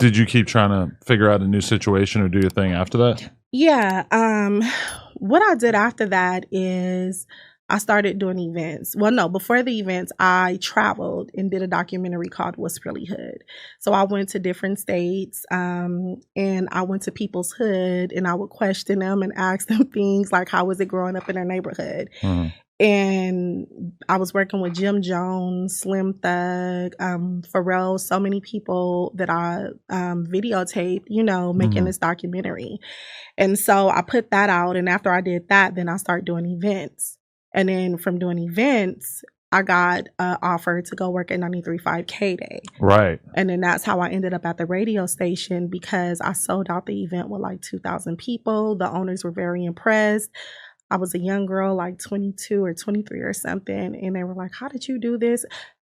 Did you keep trying to figure out a new situation or do your thing after that? Yeah. What I did after that is I started doing events. Well, no, before the events, I traveled and did a documentary called What's Really Hood. So I went to different states and I went to people's hood and I would question them and ask them things like, how was it growing up in their neighborhood? Mm-hmm. And I was working with Jim Jones, Slim Thug, Pharrell, so many people that I videotaped, making this documentary. And so I put that out. And after I did that, then I started doing events. And then from doing events, I got an offer to go work at 93.5 KDAY. Right. And then that's how I ended up at the radio station because I sold out the event with like 2,000 people. The owners were very impressed. I was a young girl, like 22 or 23 or something. And they were like, how did you do this?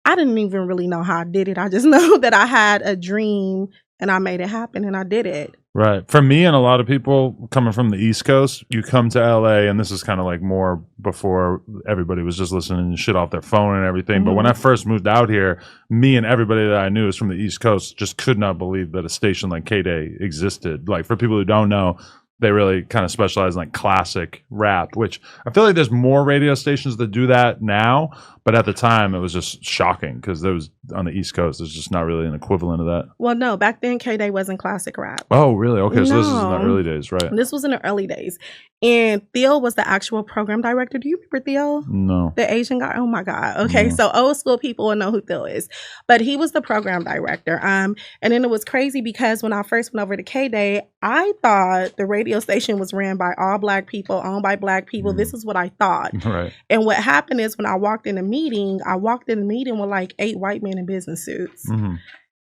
I didn't even really know how I did it. I just know that I had a dream and I made it happen and I did it. Right. For me and a lot of people coming from the East Coast, you come to LA, and this is kind of like more before everybody was just listening to shit off their phone and everything. Mm-hmm. But when I first moved out here, me and everybody that I knew was from the East Coast just could not believe that a station like KDAY existed. Like, for people who don't know, they really kind of specialize in like classic rap, which I feel like there's more radio stations that do that now. But at the time, it was just shocking because there was on the East Coast, there's just not really an equivalent of that. Well, no, back then KDAY wasn't classic rap. Oh, really? Okay, so this is in the early days, right? This was in the early days. And Theo was the actual program director. Do you remember Theo? No. The Asian guy? Oh my God. Okay, so old school people will know who Theo is. But he was the program director. And then it was crazy because when I first went over to KDAY, I thought the radio station was ran by all Black people, owned by Black people. This is what I thought. Right. And what happened is when I walked in the meeting with like 8 white men in business suits. Mm-hmm.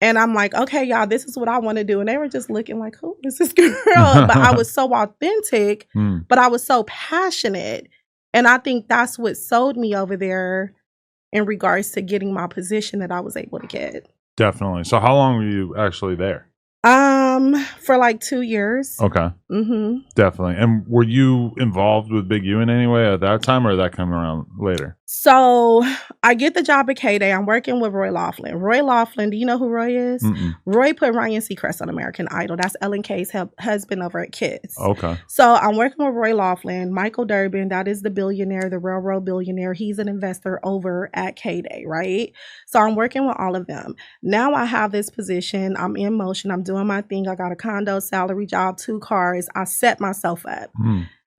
And I'm like, okay, y'all, this is what I want to do. And they were just looking like, who is this girl? But I was so authentic, but I was so passionate. And I think that's what sold me over there in regards to getting my position that I was able to get. Definitely. So how long were you actually there? For like 2 years. Okay. Mm-hmm. Definitely. And were you involved with Big U in any way at that time, or did that come around later? So I get the job at KDAY. I'm working with Roy Laughlin. Roy Laughlin, do you know who Roy is? Mm-mm. Roy put Ryan Seacrest on American Idol. That's Ellen K's husband over at Kids. Okay. So I'm working with Roy Laughlin. Michael Durbin, that is the billionaire, the railroad billionaire. He's an investor over at KDAY, right? So I'm working with all of them. Now I have this position. I'm in motion. I'm doing my thing. I got a condo, salary job, 2 cars. I set myself up.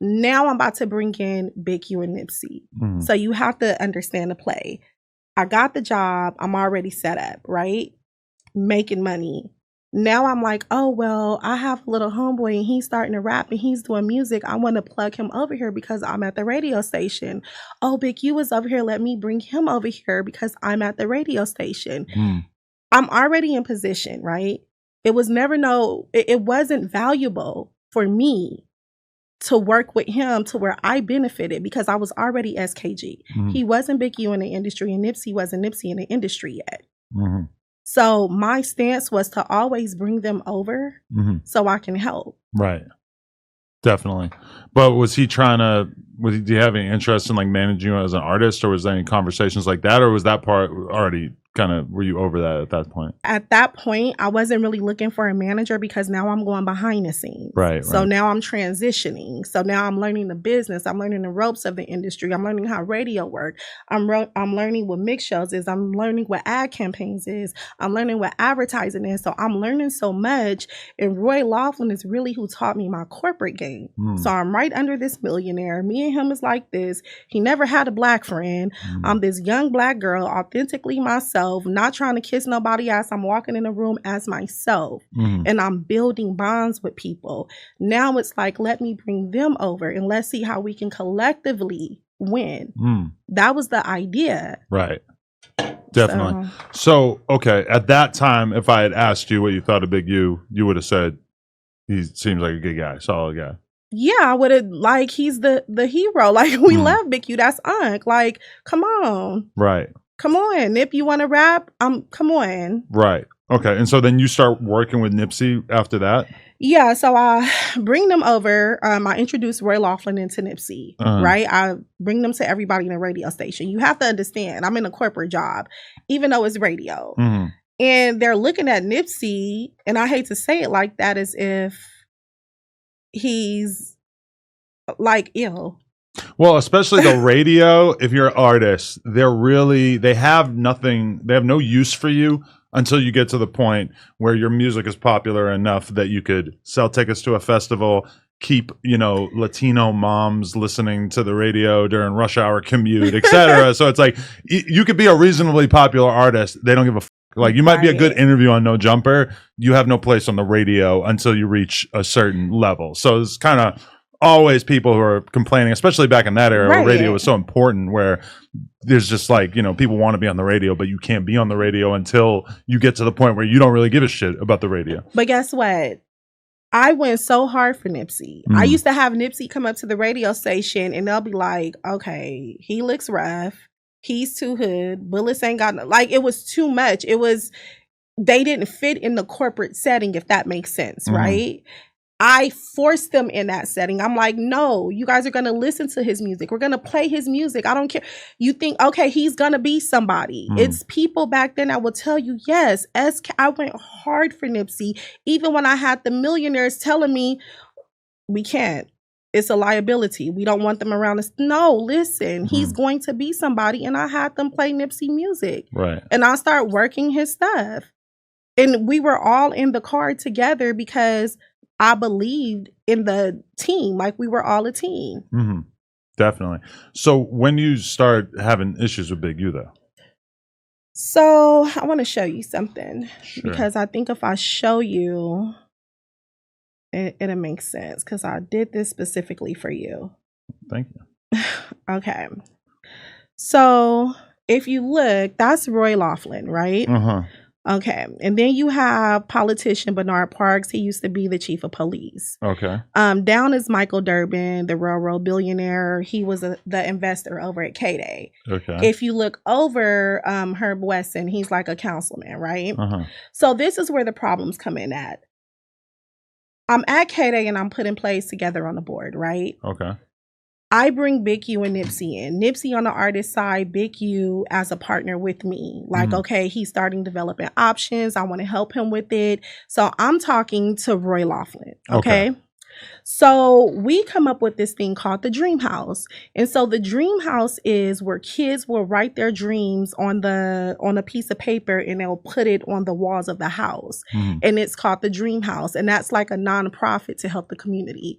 Now I'm about to bring in Big U and Nipsey. So you have to understand the play. I got the job. I'm already set up, right? Making money. Now I'm like, oh, well, I have a little homeboy and he's starting to rap and he's doing music. I want to plug him over here because I'm at the radio station. Oh, Big U is over here. Let me bring him over here because I'm at the radio station. I'm already in position, right? It was it wasn't valuable for me to work with him to where I benefited because I was already SKG. He wasn't Big U in the industry and Nipsey wasn't Nipsey in the industry yet. So my stance was to always bring them over so I can help. Right. Definitely. But do you have any interest in like managing you as an artist, or was there any conversations like that, or was that part already were you over that at that point? At that point, I wasn't really looking for a manager because now I'm going behind the scenes. Right. So now I'm transitioning. So now I'm learning the business. I'm learning the ropes of the industry. I'm learning how radio work. I'm learning what mix shows is. I'm learning what ad campaigns is. I'm learning what advertising is. So I'm learning so much. And Roy Laughlin is really who taught me my corporate game. So I'm right under this millionaire. Me and him is like this. He never had a Black friend. I'm this young Black girl, authentically myself. Not trying to kiss nobody ass. I'm walking in a room as myself and I'm building bonds with people. Now it's like, let me bring them over and let's see how we can collectively win. That was the idea. Right. Definitely. So, okay. At that time, if I had asked you what you thought of Big U, you would have said, he seems like a good guy, solid guy. Yeah, I would have, like, he's the hero. Like, we love Big U. That's Unc. Like, come on. Right. Come on, Nip, you want to rap? Come on. Right. Okay. And so then you start working with Nipsey after that? Yeah. So I bring them over. I introduce Roy Laughlin into Nipsey, right? I bring them to everybody in the radio station. You have to understand, I'm in a corporate job, even though it's radio. And they're looking at Nipsey, and I hate to say it like that, as if he's like ill. Well, especially the radio, if you're an artist, they have no use for you until you get to the point where your music is popular enough that you could sell tickets to a festival, keep, Latino moms listening to the radio during rush hour commute, etc. So it's like you could be a reasonably popular artist. They don't give a like you might be a good interview on No Jumper. You have no place on the radio until you reach a certain level. So it's kind of always people who are complaining, especially back in that era where radio was so important, where there's just like, people want to be on the radio, but you can't be on the radio until you get to the point where you don't really give a shit about the radio. But guess what? I went so hard for Nipsey. I used to have Nipsey come up to the radio station and they'll be like, okay, he looks rough. He's too hood. Bullets ain't got no, like, it was too much. They didn't fit in the corporate setting, if that makes sense, right? I forced them in that setting. I'm like, no, you guys are going to listen to his music. We're going to play his music. I don't care. You think, okay, he's going to be somebody. It's people back then that will tell you, yes, I went hard for Nipsey. Even when I had the millionaires telling me, we can't. It's a liability. We don't want them around us. No, listen, he's going to be somebody. And I had them play Nipsey music. Right. And I start working his stuff. And we were all in the car together because I believed in the team. Like, we were all a team. Definitely. So when you start having issues with Big U, though? So I want to show you something. Sure. Because I think if I show you, it'll make sense, because I did this specifically for you. Thank you. Okay. So if you look, that's Roy Laughlin, right? Okay. And then you have politician Bernard Parks. He used to be the chief of police. Okay. Down is Michael Durbin, the railroad billionaire. He was the investor over at KDAY. Okay. If you look over Herb Wesson, he's like a councilman, right? So this is where the problems come in at. I'm at KDAY and I'm putting plays together on the board, right? Okay. I bring Big U and Nipsey in. Nipsey on the artist side, Big U as a partner with me. Like, okay, he's starting developing options. I want to help him with it. So I'm talking to Roy Laughlin. Okay. So we come up with this thing called the Dream House. And so the Dream House is where kids will write their dreams on a piece of paper and they'll put it on the walls of the house. And it's called the Dream House. And that's like a nonprofit to help the community.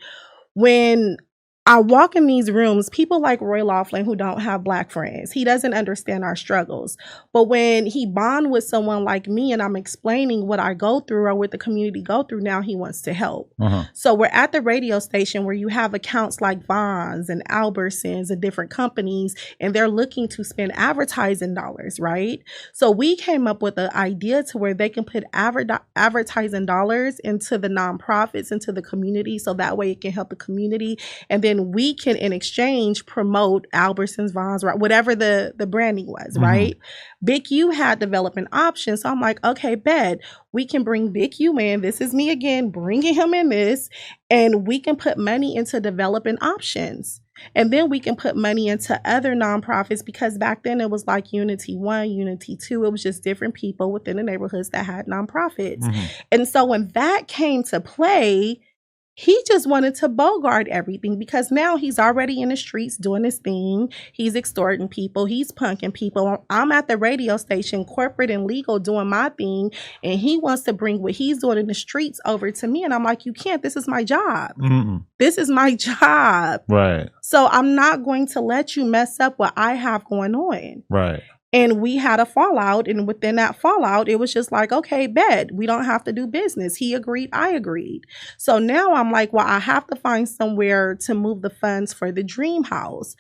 When I walk in these rooms, people like Roy Laughlin who don't have Black friends, he doesn't understand our struggles. But when he bond with someone like me and I'm explaining what I go through or what the community go through, now he wants to help. So we're at the radio station where you have accounts like Vons and Albertsons and different companies, and they're looking to spend advertising dollars, right? So we came up with an idea to where they can put advertising dollars into the nonprofits, into the community, so that way it can help the community. And then we can, in exchange, promote Albertsons, Vons, right? Whatever the branding was, right? Big U had development options. So I'm like, okay, bet. We can bring Big U in. This is me again, bringing him in this. And we can put money into developing options. And then we can put money into other nonprofits, because back then it was like Unity 1, Unity 2. It was just different people within the neighborhoods that had nonprofits. And so when that came to play, he just wanted to bogart everything, because now he's already in the streets doing his thing. He's extorting people. He's punking people. I'm at the radio station, corporate and legal, doing my thing. And he wants to bring what he's doing in the streets over to me. And I'm like, you can't. This is my job. This is my job. Right. So I'm not going to let you mess up what I have going on. Right. And we had a fallout, and within that fallout, it was just like, okay, bet, we don't have to do business. He agreed, I agreed. So now I'm like, well, I have to find somewhere to move the funds for the Dream House.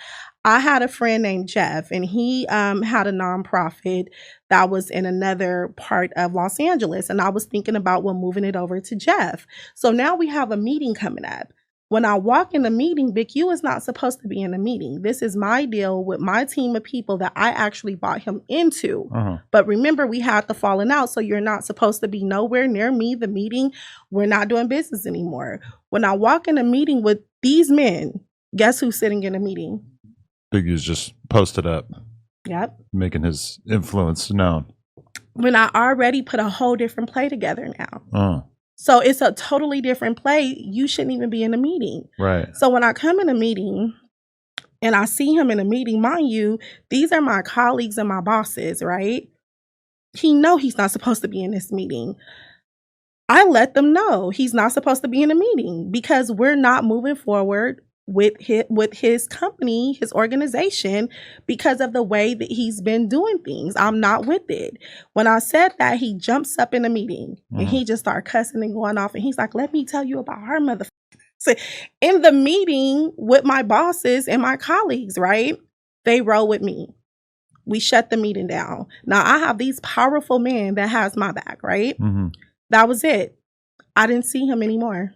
I had a friend named Jeff, and he had a nonprofit that was in another part of Los Angeles. And I was thinking about, well, moving it over to Jeff. So now we have a meeting coming up. When I walk in the meeting, Big U is not supposed to be in the meeting. This is my deal with my team of people that I actually bought him into. But remember, we had the falling out, so you're not supposed to be nowhere near me, the meeting. We're not doing business anymore. When I walk in a meeting with these men, guess who's sitting in the meeting? Big U's just posted up. Yep. Making his influence known. when I already put a whole different play together now. So it's a totally different play. You shouldn't even be in the meeting. Right. So when I come in a meeting and I see him in a meeting, mind you, these are my colleagues and my bosses, right? He know he's not supposed to be in this meeting. I let them know he's not supposed to be in a meeting because we're not moving forward with his company, his organization, because of the way that he's been doing things. I'm not with it. When I said that, he jumps up in a meeting and he just started cussing and going off. And he's like, let me tell you about her motherfucker. So in the meeting with my bosses and my colleagues, right? They roll with me. We shut the meeting down. Now I have these powerful men that has my back, right? That was it. I didn't see him anymore.